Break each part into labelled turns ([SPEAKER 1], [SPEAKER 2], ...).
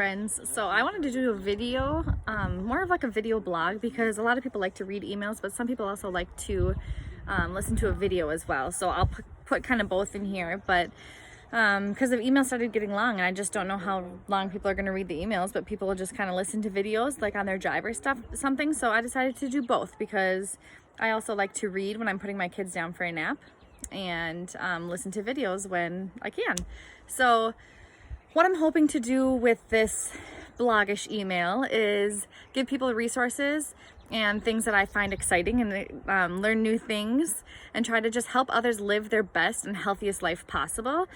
[SPEAKER 1] friends. So I wanted to do a video, more of like a video blog, because a lot of people like to read emails, but some people also like to listen to a video as well. So I'll put kind of both in here, but because the emails started getting long and I just don't know how long people are going to read the emails, but people will just kind of listen to videos like on their drive or something. So I decided to do both because I also like to read when I'm putting my kids down for a nap and listen to videos when I can. So what I'm hoping to do with this blogish email is give people resources and things that I find exciting and learn new things and try to just help others live their best and healthiest life possible,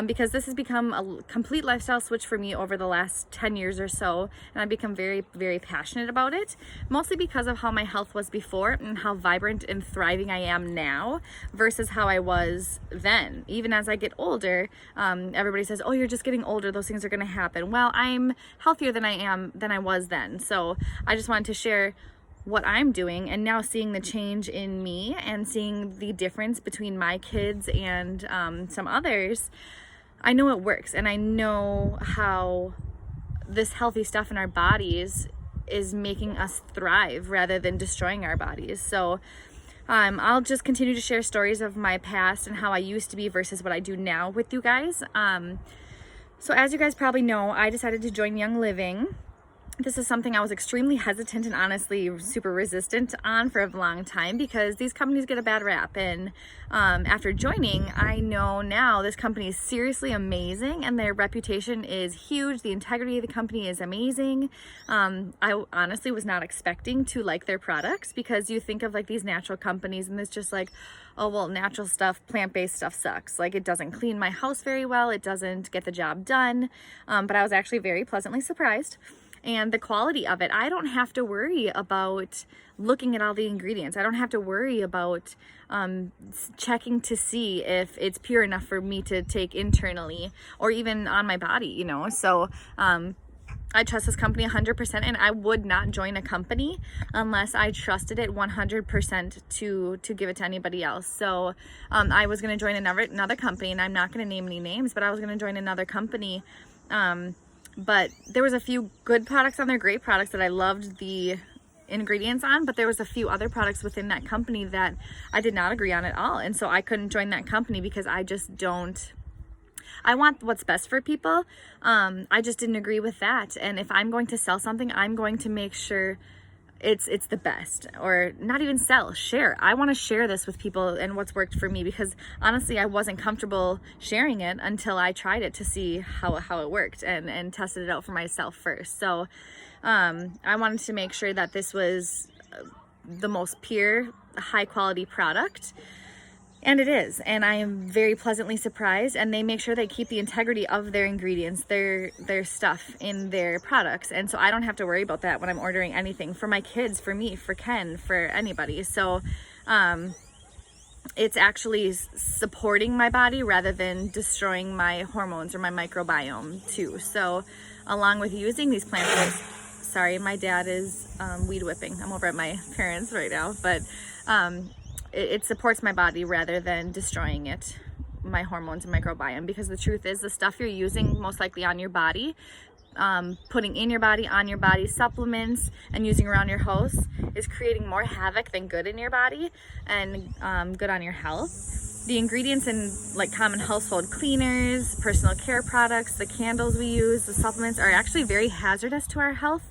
[SPEAKER 1] because this has become a complete lifestyle switch for me over the last 10 years or so, and I've become very, very passionate about it, mostly because of how my health was before and how vibrant and thriving I am now versus how I was then. Even as I get older, everybody says, oh, you're just getting older, those things are going to happen. Well, I'm healthier than I was then. So I just wanted to share what I'm doing and now seeing the change in me and seeing the difference between my kids and some others. I know it works, and I know how this healthy stuff in our bodies is making us thrive rather than destroying our bodies. So I'll just continue to share stories of my past and how I used to be versus what I do now with you guys. So as you guys probably know, I decided to join Young Living. This is something I was extremely hesitant and honestly super resistant on for a long time because these companies get a bad rap. And after joining, I know now this company is seriously amazing and their reputation is huge. The integrity of the company is amazing. I honestly was not expecting to like their products because you think of like these natural companies and it's just like, oh, well, natural stuff, plant-based stuff sucks. Like it doesn't clean my house very well. It doesn't get the job done. But I was actually very pleasantly surprised. And the quality of it, I don't have to worry about looking at all the ingredients. I don't have to worry about checking to see if it's pure enough for me to take internally or even on my body, you know. So I trust this company 100%, and I would not join a company unless I trusted it 100% to give it to anybody else. So I was going to join another company, and I'm not going to name any names, but I was going to join another company. But there was a few good products on there, great products that I loved the ingredients on, but there was a few other products within that company that I did not agree on at all. And so I couldn't join that company because I just don't, I want what's best for people. I just didn't agree with that. And if I'm going to sell something, I'm going to make sure it's the best, or not even sell, share. I want to share this with people and what's worked for me, because honestly I wasn't comfortable sharing it until I tried it to see how it worked and tested it out for myself first. So I wanted to make sure that this was the most pure, high quality product. And it is, and I am very pleasantly surprised, and they make sure they keep the integrity of their ingredients, their stuff in their products, and so I don't have to worry about that when I'm ordering anything for my kids, for me, for Ken, for anybody. So it's actually supporting my body rather than destroying my hormones or my microbiome too. So along with using these plant-based, sorry, my dad is weed whipping. I'm over at my parents right now, but it supports my body rather than destroying it, my hormones and microbiome, because the truth is the stuff you're using most likely on your body, putting in your body, on your body, supplements and using around your house is creating more havoc than good in your body and good on your health. The ingredients in like common household cleaners, personal care products, the candles we use, the supplements are actually very hazardous to our health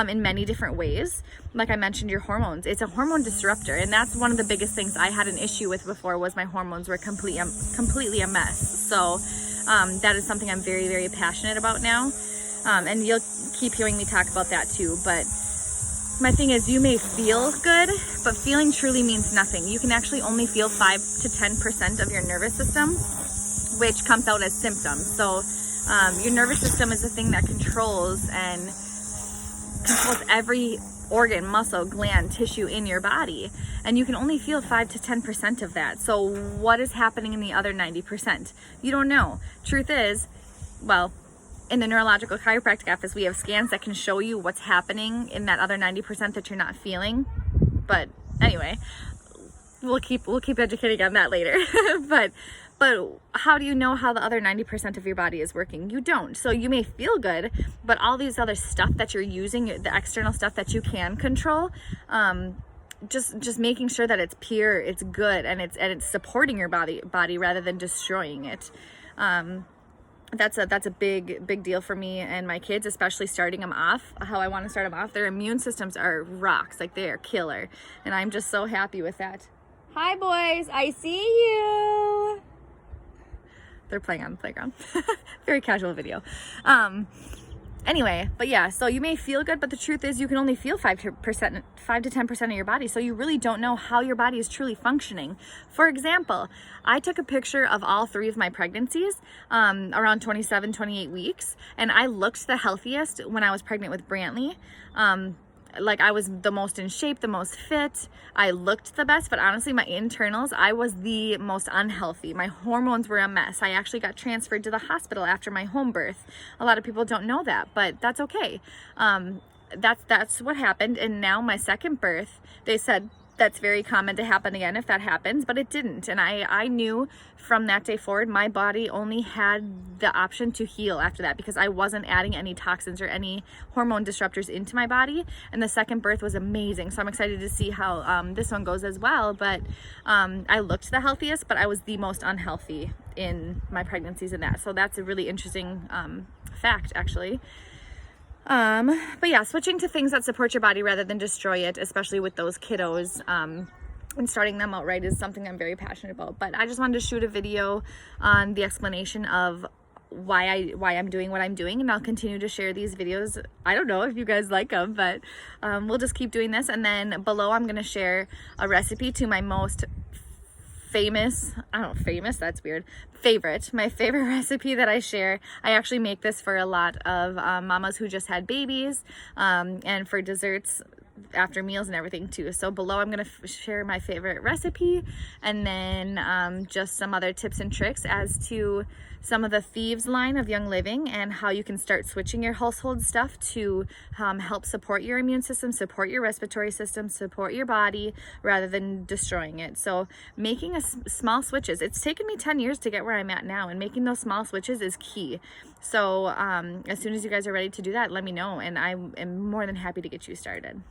[SPEAKER 1] in many different ways. Like I mentioned, your hormones, it's a hormone disruptor, and that's one of the biggest things I had an issue with before, was my hormones were completely a mess. So that is something I'm very, very passionate about now, and you'll keep hearing me talk about that too. But my thing is, you may feel good, but feeling truly means nothing. You can actually only feel 5 to 10% of your nervous system, which comes out as symptoms. So your nervous system is the thing that controls every organ, muscle, gland, tissue in your body. And you can only feel 5 to 10% of that. So what is happening in the other 90%? You don't know. Truth is, well, in the neurological chiropractic office, we have scans that can show you what's happening in that other 90% that you're not feeling. But anyway, we'll keep educating on that later. But But how do you know how the other 90% of your body is working? You don't. So you may feel good, but all these other stuff that you're using, the external stuff that you can control, just making sure that it's pure, it's good, and it's supporting your body rather than destroying it. That's a big deal for me and my kids, especially starting them off how I want to start them off. Their immune systems are rocks, like they are killer, and I'm just so happy with that. Hi boys, I see you. They're playing on the playground. Very casual video. Anyway, but yeah, so you may feel good, but the truth is you can only feel 5 to 10% of your body. So you really don't know how your body is truly functioning. For example, I took a picture of all 3 of my pregnancies around 27, 28 weeks. And I looked the healthiest when I was pregnant with Brantley. Like I was the most in shape, the most fit. I looked the best, but honestly, my internals, I was the most unhealthy. My hormones were a mess. I actually got transferred to the hospital after my home birth. A lot of people don't know that, but that's okay. That's what happened. And now my second birth, they said that's very common to happen again if that happens, but it didn't. And I knew from that day forward, my body only had the option to heal after that because I wasn't adding any toxins or any hormone disruptors into my body. And the second birth was amazing. So I'm excited to see how this one goes as well. But I looked the healthiest, but I was the most unhealthy in my pregnancies in that. So that's a really interesting fact, actually. But yeah, switching to things that support your body rather than destroy it, especially with those kiddos, and starting them out right is something I'm very passionate about. But I just wanted to shoot a video on the explanation of why I'm doing what I'm doing, and I'll continue to share these videos. I don't know if you guys like them, but we'll just keep doing this. And then below I'm going to share a recipe to my most famous, that's weird, my favorite recipe that I share. I actually make this for a lot of mamas who just had babies, and for desserts after meals and everything too. So below I'm going to share my favorite recipe, and then just some other tips and tricks as to some of the Thieves line of Young Living and how you can start switching your household stuff to help support your immune system, support your respiratory system, support your body rather than destroying it. So making small switches, it's taken me 10 years to get where I'm at now, and making those small switches is key. So as soon as you guys are ready to do that, let me know, and I am more than happy to get you started.